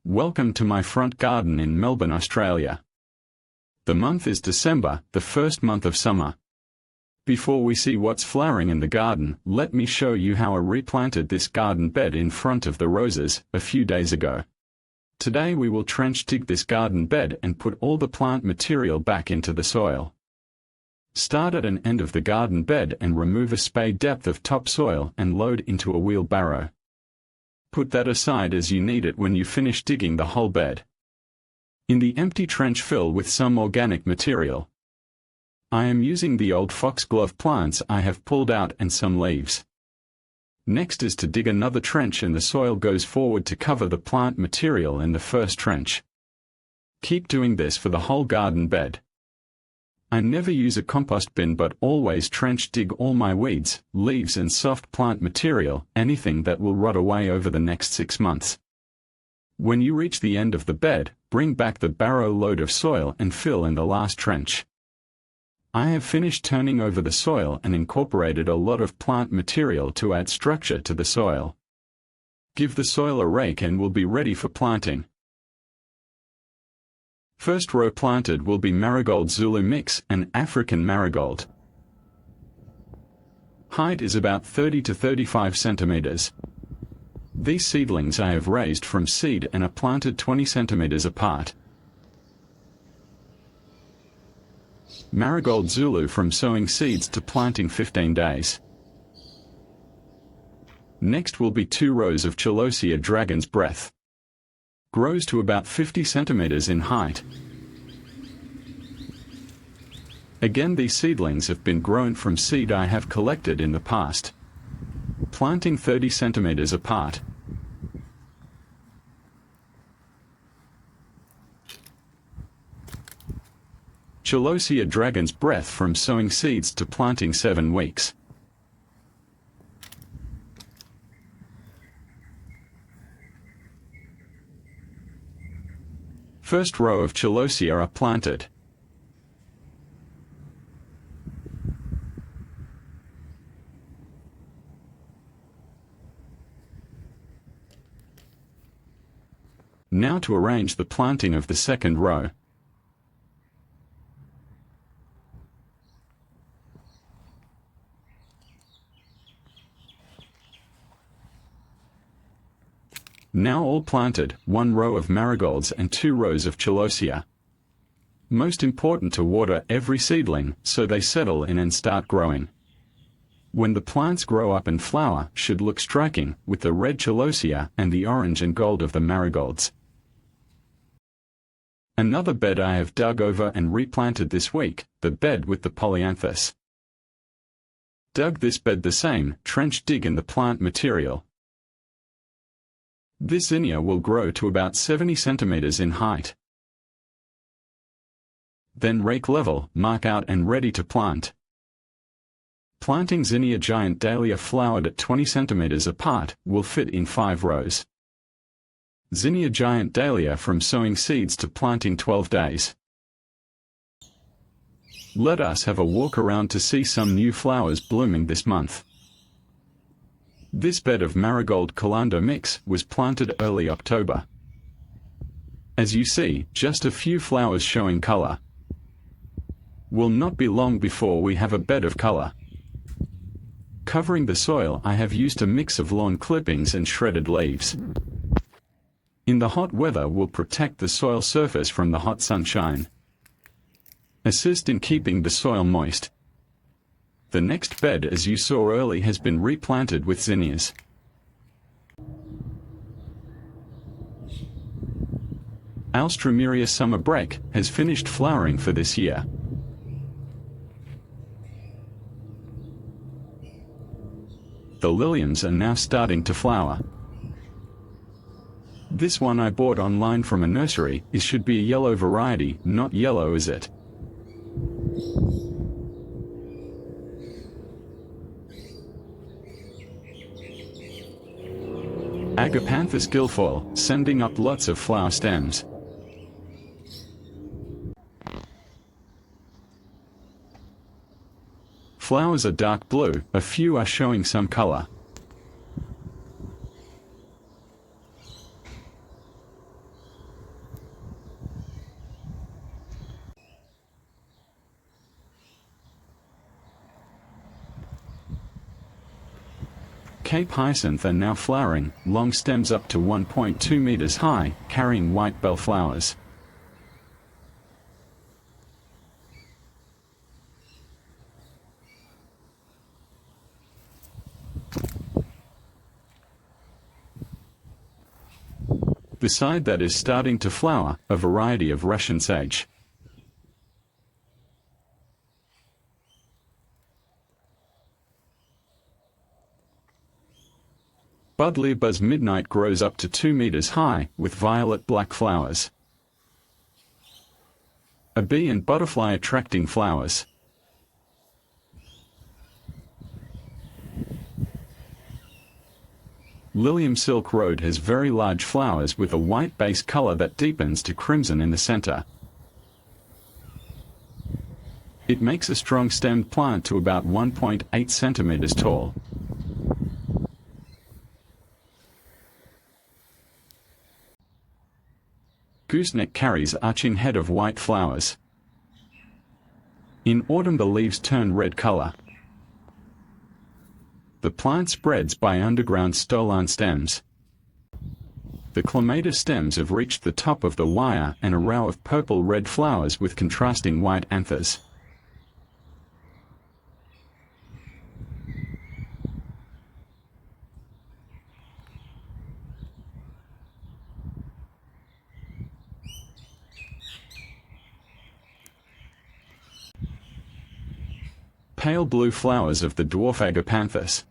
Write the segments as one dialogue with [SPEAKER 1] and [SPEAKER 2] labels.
[SPEAKER 1] Welcome to my front garden in Melbourne, Australia. The month is December, the first month of summer. Before we see what's flowering in the garden, let me show you how I replanted this garden bed in front of the roses a few days ago. Today we will trench dig this garden bed and put all the plant material back into the soil. Start at an end of the garden bed and remove a spade depth of topsoil and load into a wheelbarrow. Put that aside as you need it when you finish digging the whole bed. In the empty trench, fill with some organic material. I am using the old foxglove plants I have pulled out and some leaves. Next is to dig another trench and the soil goes forward to cover the plant material in the first trench. Keep doing this for the whole garden bed. I never use a compost bin but always trench dig all my weeds, leaves and soft plant material, anything that will rot away over the next 6 months. When you reach the end of the bed, bring back the barrow load of soil and fill in the last trench. I have finished turning over the soil and incorporated a lot of plant material to add structure to the soil. Give the soil a rake and we'll be ready for planting. First row planted will be Marigold Zulu mix and African marigold. Height is about 30 to 35 centimeters. These seedlings I have raised from seed and are planted 20 centimeters apart. Marigold Zulu from sowing seeds to planting 15 days. Next will be 2 rows of Celosia dragon's breath. Grows to about 50 centimeters in height. Again, these seedlings have been grown from seed I have collected in the past. Planting 30 centimeters apart. Celosia dragon's breath from sowing seeds to planting 7 weeks. First row of Celosia are planted. Now to arrange the planting of the second row. Now all planted, 1 row of marigolds and 2 rows of Celosia. Most important to water every seedling so they settle in and start growing. When the plants grow up and flower, should look striking with the red Celosia and the orange and gold of the marigolds. Another bed I have dug over and replanted this week, the bed with the polyanthus. Dug this bed the same, trench dig in the plant material. This zinnia will grow to about 70 centimeters in height. Then rake level, mark out and ready to plant. Planting Zinnia giant Dahlia flowered at 20 centimeters apart will fit in 5 rows. Zinnia giant Dahlia from sowing seeds to planting 12 days. Let us have a walk around to see some new flowers blooming this month. This bed of Marigold Calando mix was planted early October. As you see, just a few flowers showing color. Will not be long before we have a bed of color. Covering the soil, I have used a mix of lawn clippings and shredded leaves. In the hot weather will protect the soil surface from the hot sunshine. Assist in keeping the soil moist. The next bed, as you saw early, has been replanted with zinnias. Alstroemeria summer break has finished flowering for this year. The liliums are now starting to flower. This one I bought online from a nursery. It should be a yellow variety, not yellow is it? Agapanthus Guilfoyle, sending up lots of flower stems. Flowers are dark blue, a few are showing some color. Cape Hyacinth are now flowering, long stems up to 1.2 meters high, carrying white bell flowers. The side that is starting to flower, a variety of Russian sage. Buddleja's midnight grows up to 2 meters high, with violet-black flowers. A bee and butterfly attracting flowers. Lilium Silk Road has very large flowers with a white base color that deepens to crimson in the center. It makes a strong-stemmed plant to about 1.8 centimeters tall. Gooseneck carries arching head of white flowers. In autumn the leaves turn red color. The plant spreads by underground stolon stems. The clematis stems have reached the top of the wire and a row of purple-red flowers with contrasting white anthers. Pale blue flowers of the dwarf Agapanthus.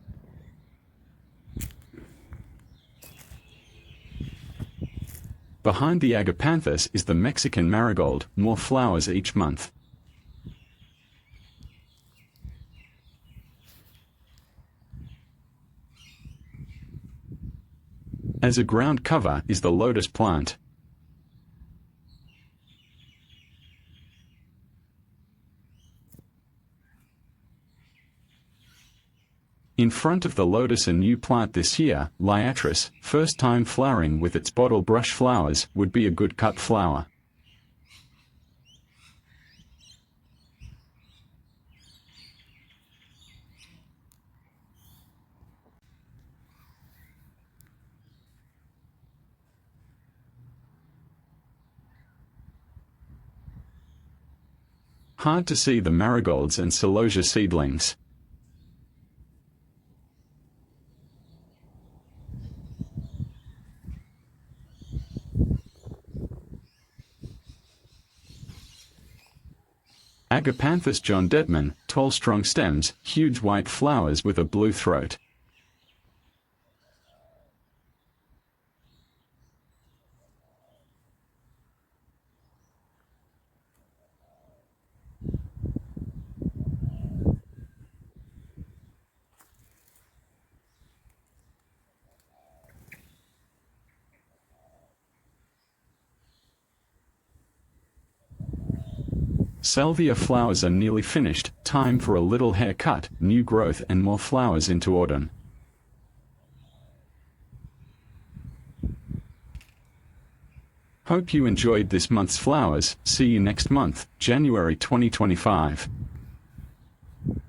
[SPEAKER 1] Behind the Agapanthus is the Mexican marigold, more flowers each month. As a ground cover is the lotus plant. In front of the lotus, a new plant this year, Liatris, first time flowering with its bottle brush flowers, would be a good cut flower. Hard to see the marigolds and Celosia seedlings. Agapanthus Jon Dettman, tall strong stems, huge white flowers with a blue throat. Salvia flowers are nearly finished, time for a little haircut, new growth and more flowers into autumn. Hope you enjoyed this month's flowers. See you next month, January 2025.